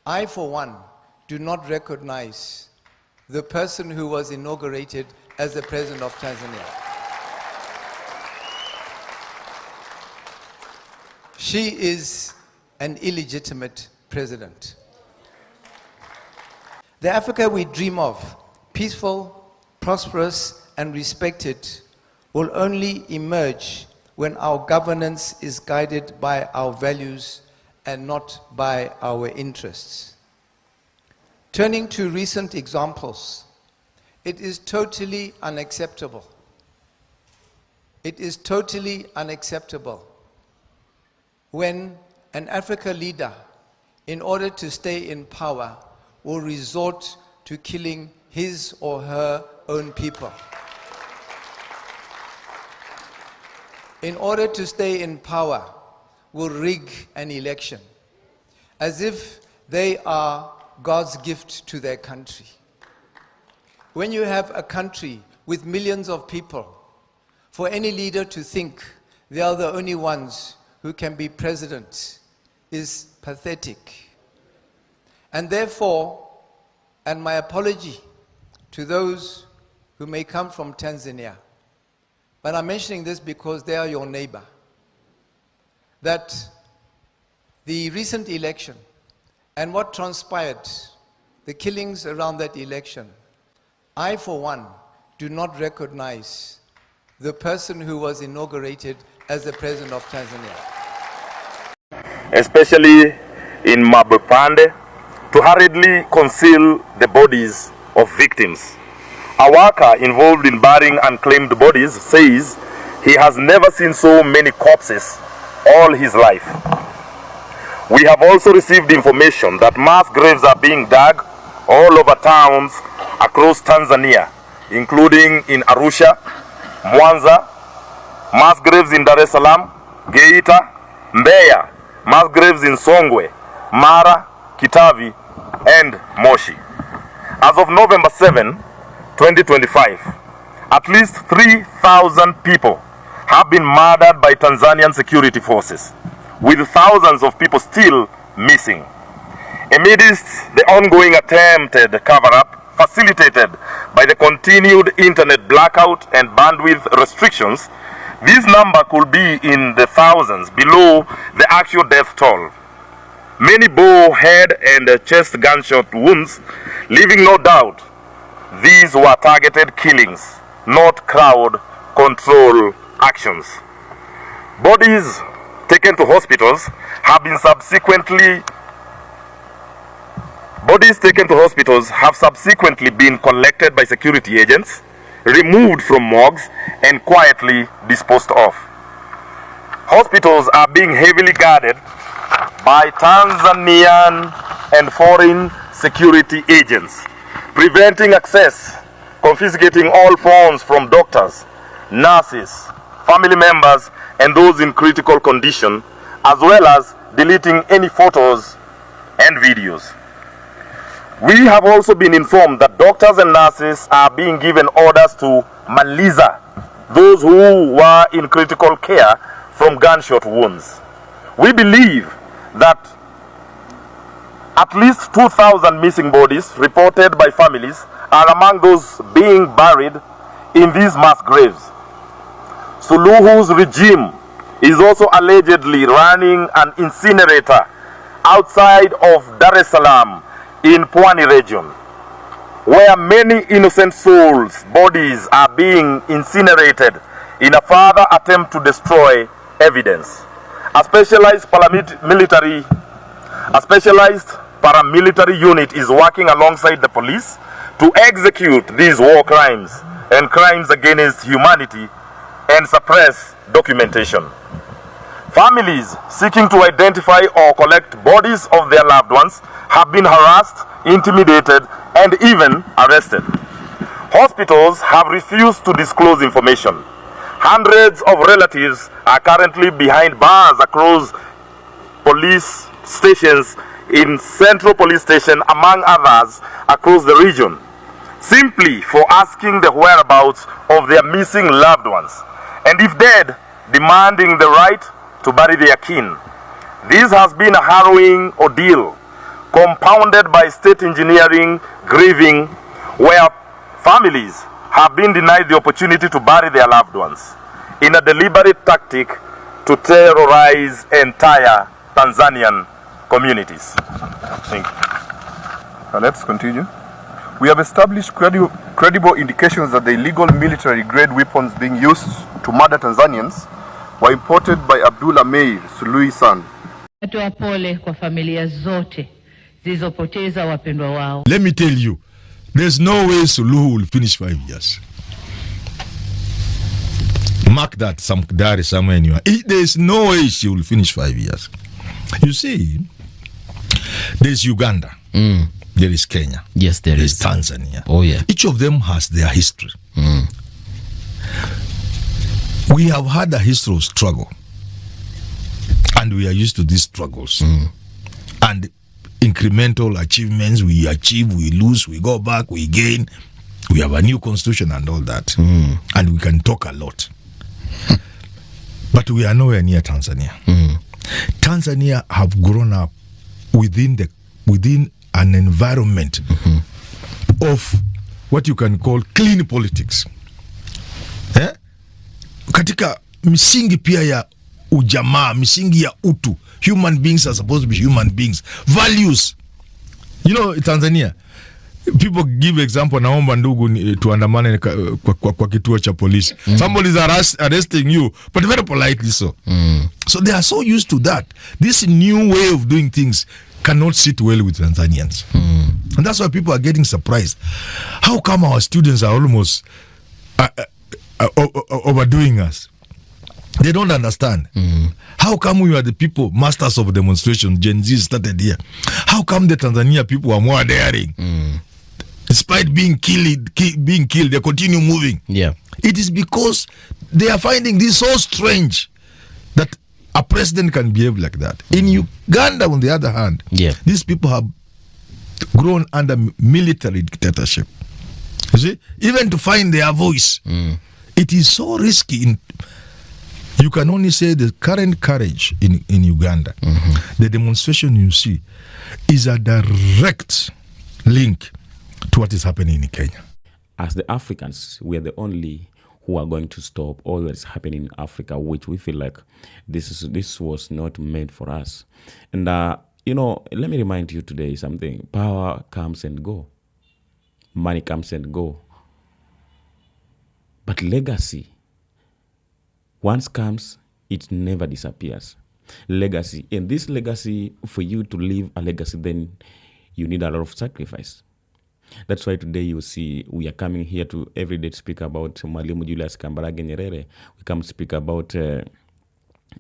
I, for one, do not recognize the person who was inaugurated as the President of Tanzania. She is an illegitimate president. The Africa we dream of, peaceful, prosperous, and respected, will only emerge when our governance is guided by our values and not by our interests. Turning to recent examples, it is totally unacceptable. It is totally unacceptable when an Africa leader, in order to stay in power, will resort to killing his or her own people. In order to stay in power, will rig an election, as if they are God's gift to their country. When you have a country with millions of people, for any leader to think they are the only ones who can be president is pathetic. And therefore, and my apology to those who may come from Tanzania, but I'm mentioning this because they are your neighbor, that the recent election and what transpired, the killings around that election, I, for one, do not recognize the person who was inaugurated as the President of Tanzania. Especially in Mabopande, to hurriedly conceal the bodies of victims. A worker involved in burying unclaimed bodies says he has never seen so many corpses all his life. We have also received information that mass graves are being dug all over towns across Tanzania, including in Arusha, Mwanza, mass graves in Dar es Salaam, Geita, Mbeya, mass graves in Songwe, Mara, Kitavi, and Moshi. As of November 7, 2025, at least 3,000 people have been murdered by Tanzanian security forces, with thousands of people still missing. Amidst the ongoing attempted cover-up facilitated by the continued internet blackout and bandwidth restrictions, this number could be in the thousands below the actual death toll. Many bore, head, and chest gunshot wounds, leaving no doubt these were targeted killings, not crowd control actions. Bodies taken to hospitals have subsequently been collected by security agents, removed from morgues, and quietly disposed of. Hospitals are being heavily guarded by Tanzanian and foreign security agents, preventing access, confiscating all phones from doctors, nurses, family members, and those in critical condition, as well as deleting any photos and videos. We have also been informed that doctors and nurses are being given orders to maliza those who were in critical care from gunshot wounds. We believe that at least 2,000 missing bodies reported by families are among those being buried in these mass graves. Suluhu's regime is also allegedly running an incinerator outside of Dar es Salaam in Pwani region, where many innocent souls' bodies are being incinerated in a further attempt to destroy evidence. A specialized paramilitary unit is working alongside the police to execute these war crimes and crimes against humanity and suppress documentation. Families seeking to identify or collect bodies of their loved ones have been harassed, intimidated, and even arrested. Hospitals have refused to disclose information. Hundreds of relatives are currently behind bars across police stations in Central Police Station, among others, across the region, simply for asking the whereabouts of their missing loved ones, and if dead, demanding the right to bury their kin. This has been a harrowing ordeal, compounded by state engineering, grieving, where families have been denied the opportunity to bury their loved ones in a deliberate tactic to terrorize entire Tanzanian communities. Thank you. Let's continue. We have established credible indications that the illegal military-grade weapons being used to murder Tanzanians were imported by Abdullah Meir Suluhu son. Natoa pole kwa familia zote zilizopoteza wapendwa wao. Let me tell you, there's no way Suluhu will finish 5 years. Mark that somewhere in your. There's no way she will finish 5 years. You see, there's Uganda. There is Kenya. Yes, there is. is Tanzania. Oh, yeah. Each of them has their history. We have had a history of struggle. And we are used to these struggles. And incremental achievements, we achieve, we lose, we go back, we gain. We have a new constitution and all that. And we can talk a lot. But we are nowhere near Tanzania. Tanzania have grown up within an environment of what you can call clean politics. Katika misingi pia ya ujamaa, misingi ya utu. Human beings are supposed to be human beings. Values. You know, Tanzania, people give example, naomba ndugu tuandamane kwa kituo cha polisi. Somebody is arresting you, but very politely so. So they are so used to that. This new way of doing things cannot sit well with Tanzanians. And that's why people are getting surprised. How come our students are almost overdoing us? They don't understand. How come we are the people, masters of demonstration, Gen Z started here? How come the Tanzania people are more daring? Despite being killed, they continue moving. Yeah. It is because they are finding this so strange that a president can behave like that. In Uganda, on the other hand, these people have grown under military dictatorship. You see, even to find their voice, it is so risky. You can only say the current courage in Uganda, the demonstration you see, is a direct link to what is happening in Kenya. As the Africans, we are the only who are going to stop all that is happening in Africa, which we feel like this was not made for us. And you know, let me remind you today something. Power comes and go. Money comes and go. But legacy, once comes, it never disappears. Legacy. And this legacy, for you to leave a legacy, then you need a lot of sacrifice. That's why today you see we are coming here to every day to speak about Mwalimu Julius Kambarage Nyerere. We come to speak about Kwame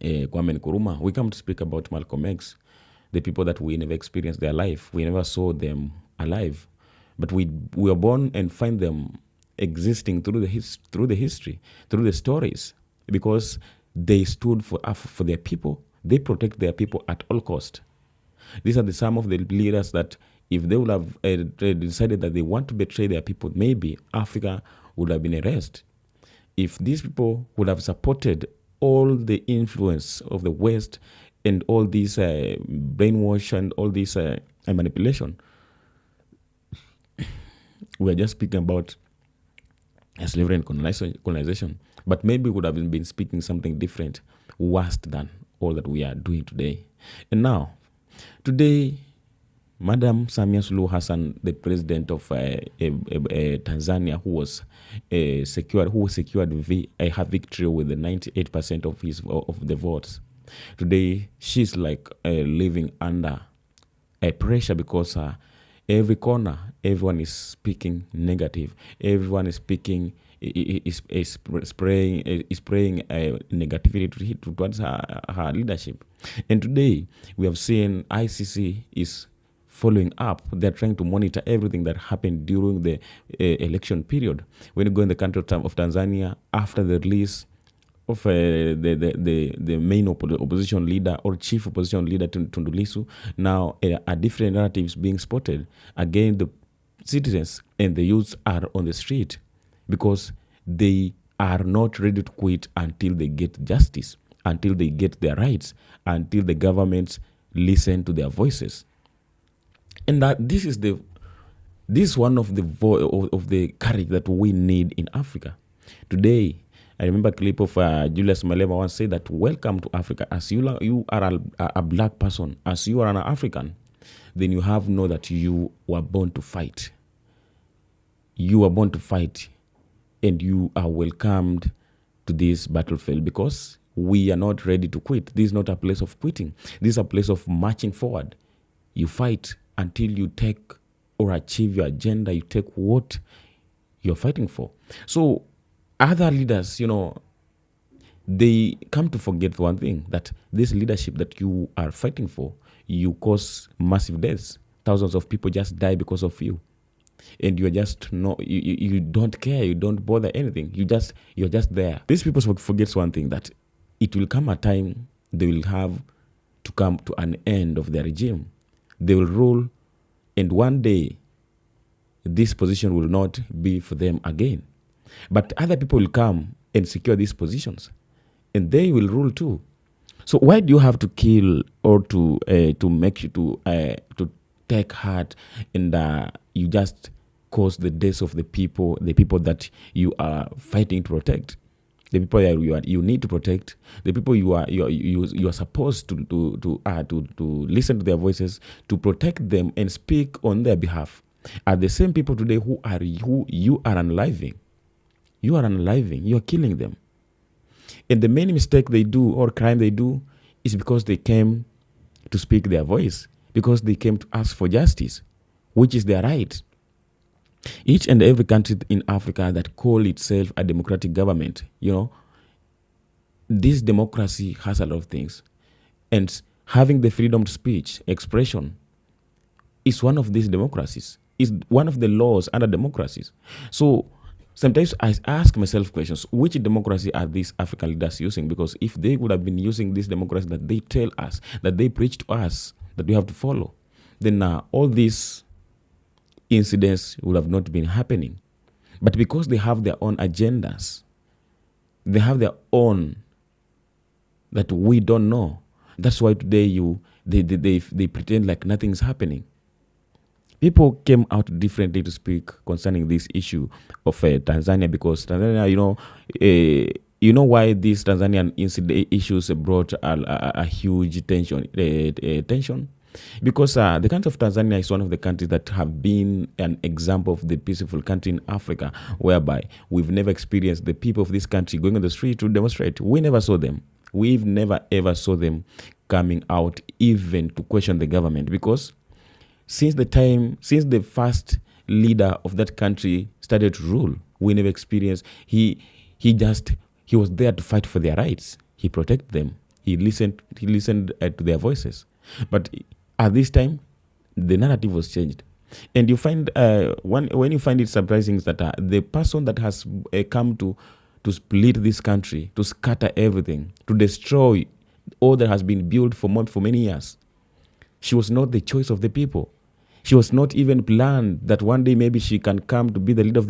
Nkrumah. We come to speak about Malcolm X, the people that we never experienced their life. We never saw them alive. But we were born and find them existing through the history, through the stories, because they stood for their people. They protect their people at all cost. These are some of the leaders that if they would have decided that they want to betray their people, maybe Africa would have been erased. If these people would have supported all the influence of the West and all this brainwash and all this manipulation, we are just speaking about slavery and colonization. But maybe we would have been speaking something different, worse than all that we are doing today. And now, today, Madam Samia Suluhu Hassan, the president of Tanzania, who secured her victory with the 98% of the votes. Today, she's like living under a pressure because every corner, everyone is speaking negative. Everyone is speaking, is spraying negativity towards her leadership. And today, we have seen ICC is following up. They're trying to monitor everything that happened during the election period. When you go in the country of Tanzania, after the release of the main opposition leader or chief opposition leader, Tundu Lissu, now a different narratives being spotted. Again, the citizens and the youths are on the street because they are not ready to quit until they get justice, until they get their rights, until the governments listen to their voices. And that this is one of of the courage that we need in Africa. Today, I remember a clip of Julius Malema once said that, welcome to Africa. As you are a black person, as you are an African, then you have know that you were born to fight. You were born to fight, and you are welcomed to this battlefield, because we are not ready to quit. This is not a place of quitting. This is a place of marching forward. You fight until you take or achieve your agenda. You take what you're fighting for. So other leaders, they come to forget one thing, that this leadership that you are fighting for, you cause massive deaths. Thousands of people just die because of you. And you're just you don't care, you don't bother anything. You're just there. These people forget one thing, that it will come a time they will have to come to an end of their regime. They will rule, and one day this position will not be for them again. But other people will come and secure these positions, and they will rule too. So why do you have to kill or to make you to take heart, and you just cause the deaths of the people that you are fighting to protect, the people that you need to protect, the people you are supposed to listen to their voices, to protect them and speak on their behalf, are the same people today who you are unaliving. You are unaliving. You are killing them. And the main mistake they do, or crime they do, is because they came to speak their voice, because they came to ask for justice, which is their right. Each and every country in Africa that call itself a democratic government, this democracy has a lot of things. And having the freedom of speech, expression, is one of these democracies, is one of the laws under democracies. So sometimes I ask myself questions, which democracy are these African leaders using? Because if they would have been using this democracy that they tell us, that they preach to us, that we have to follow, then all these incidents would have not been happening. But because they have their own agendas, they have their own that we don't know. That's why today they pretend like nothing is happening. People came out differently to speak concerning this issue of Tanzania, because Tanzania, you know why these Tanzanian issues brought a huge tension. Because the country of Tanzania is one of the countries that have been an example of the peaceful country in Africa, whereby we've never experienced the people of this country going on the street to demonstrate. We never saw them. We've never ever saw them coming out even to question the government, because since the first leader of that country started to rule, we never experienced. He was there to fight for their rights. He protected them. He listened to their voices. But at this time, the narrative was changed. And you find when you find it surprising is that the person that has come to split this country, to scatter everything, to destroy all that has been built for many years, she was not the choice of the people. She was not even planned that one day maybe she can come to be the leader of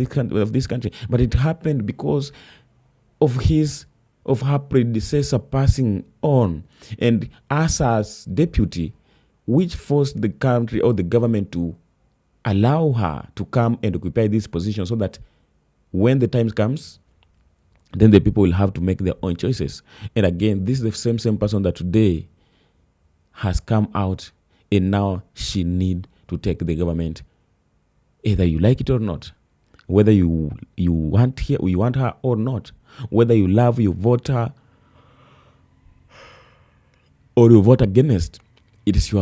this country. But it happened because of her predecessor passing on, and us as deputy, which forced the country or the government to allow her to come and occupy this position, so that when the time comes, then the people will have to make their own choices. And again, this is the same person that today has come out, and now she need to take the government, either you like it or not, whether you want her or not, whether you love, you vote her, or you vote against. It's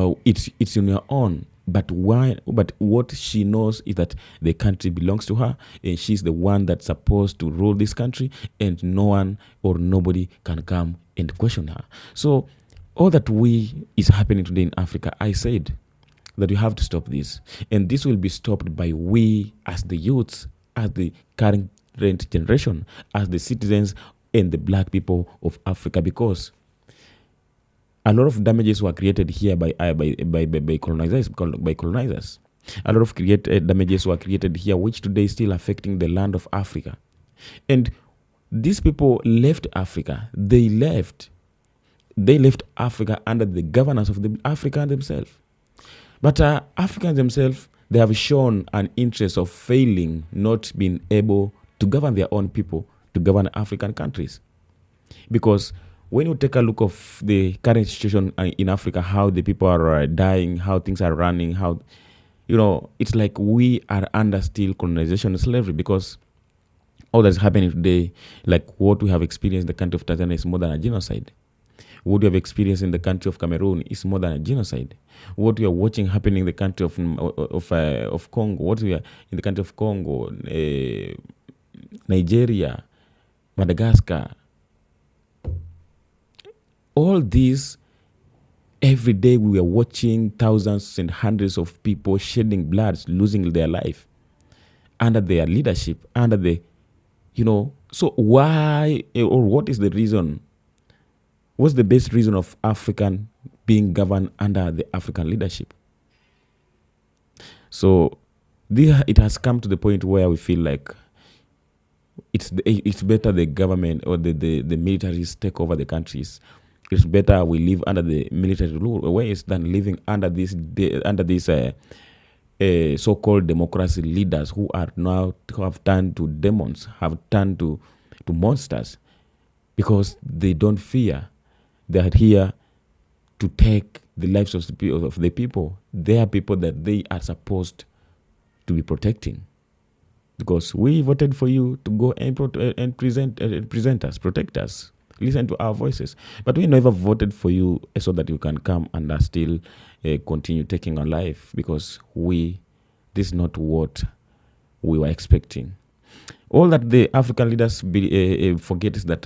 in your own. But what she knows is that the country belongs to her, and she's the one that's supposed to rule this country, and no one or nobody can come and question her. So all that is happening today in Africa, I said that you have to stop this. And this will be stopped by we as the youths, as the current generation, as the citizens and the black people of Africa, because a lot of damages were created here by colonizers. A lot of damages were created here, which today is still affecting the land of Africa. And these people left Africa. They left Africa under the governance of the Africa themselves. But Africans themselves, they have shown an interest of failing, not being able to govern their own people, to govern African countries. Because when you take a look of the current situation in Africa, how the people are dying, how things are running, how, it's like we are under still colonization and slavery, because all that's happening today, like what we have experienced in the country of Tanzania, is more than a genocide. What we have experienced in the country of Cameroon is more than a genocide. What we are watching happening in the country of Congo, what we are in the country of Congo, Nigeria, Madagascar, all these, every day we are watching thousands and hundreds of people shedding blood, losing their life under their leadership, under the, so why, or what is the reason? What's the best reason of African being governed under the African leadership? So it has come to the point where we feel like it's better the government or the militaries take over the countries. It's better we live under the military rule ways than living under these so-called democracy leaders who have turned to demons, have turned to monsters, because they don't fear. They are here to take the lives of the people. They are people that they are supposed to be protecting, because we voted for you to go and present us, protect us, listen to our voices. But we never voted for you so that you can come and still continue taking our life, because this is not what we were expecting. All that the African leaders forget is that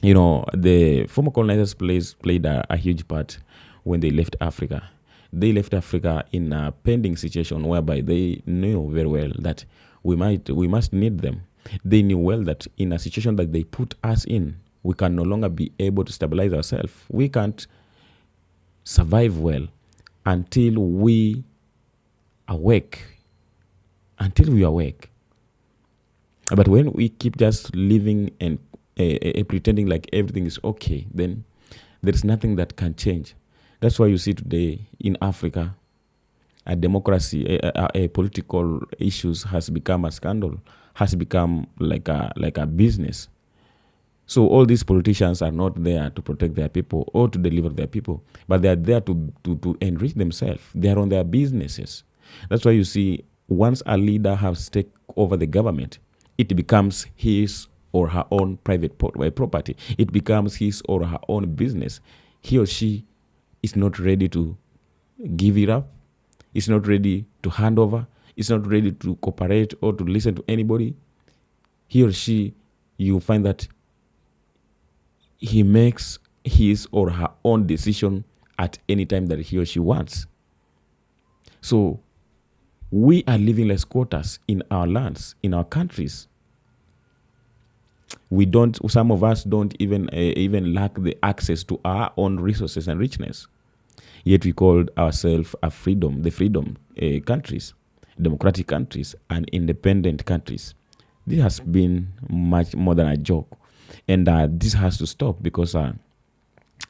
the former colonizers played a huge part when they left Africa. They left Africa in a pending situation whereby they knew very well that we must need them. They knew well that in a situation that they put us in, we can no longer be able to stabilize ourselves. We can't survive well until we awake. But when we keep just living and pretending like everything is okay, then there is nothing that can change. That's why you see today in Africa, a democracy, a political issues has become a scandal, has become like a business. So all these politicians are not there to protect their people or to deliver their people, but they are there to enrich themselves. They are on their businesses. That's why you see, once a leader has taken over the government, it becomes his or her own private property. It becomes his or her own business. He or she is not ready to give it up. It's not ready to hand over. It's not ready to cooperate or to listen to anybody. He or she, you find that he makes his or her own decision at any time that he or she wants. So we are living like squatters in our lands, in our countries. Some of us don't even lack the access to our own resources and richness. Yet we called ourselves the freedom countries, democratic countries, and independent countries. This has been much more than a joke, and this has to stop, because and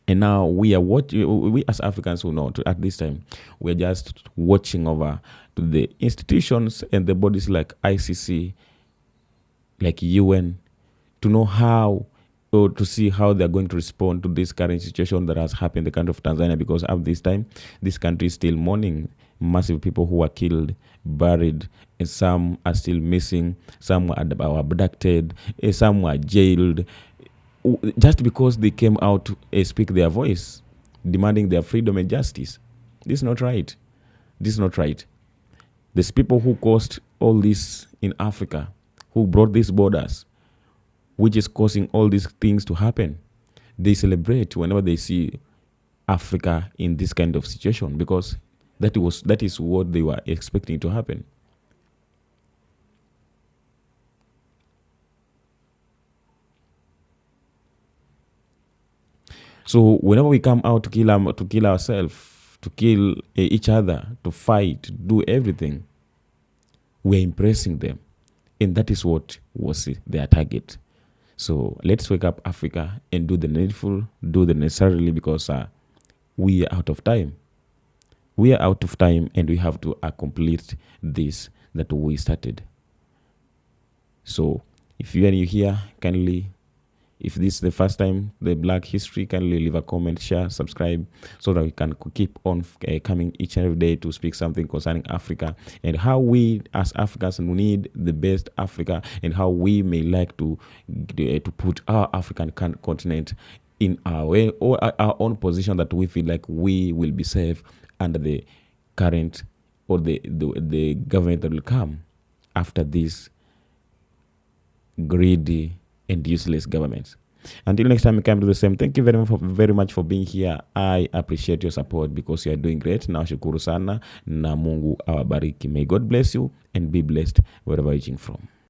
now we as Africans who know at this time, we're just watching over to the institutions and the bodies like ICC, like UN, to know how, or to see how they're going to respond to this current situation that has happened in the country of Tanzania, because at this time, this country is still mourning massive people who were killed, buried, and some are still missing, some were abducted, some were jailed, just because they came out to speak their voice, demanding their freedom and justice. This is not right. This is not right. There's people who caused all this in Africa, who brought these borders, which is causing all these things to happen. They celebrate whenever they see Africa in this kind of situation, because that is what they were expecting to happen. So whenever we come out to kill ourselves, to kill each other, to fight, to do everything, we're impressing them. And that is what was their target. So let's wake up, Africa, and do the needful, do the necessarily, because we are out of time. we are out of time and we have to complete this that we started. So if you are new here, kindly, if this is the first time the Black History, kindly leave a comment, share, subscribe, so that we can keep on coming each and every day to speak something concerning Africa and how we as Africans need the best Africa, and how we may like to put our African continent in our way, or our own position that we feel like we will be safe under the current or the government that will come after this greedy and useless governments. Until next time we come to the same. Thank you very much for being here. I appreciate your support because you are doing great. Na shukuru sana na Mungu awabariki. May God bless you and be blessed wherever you're from.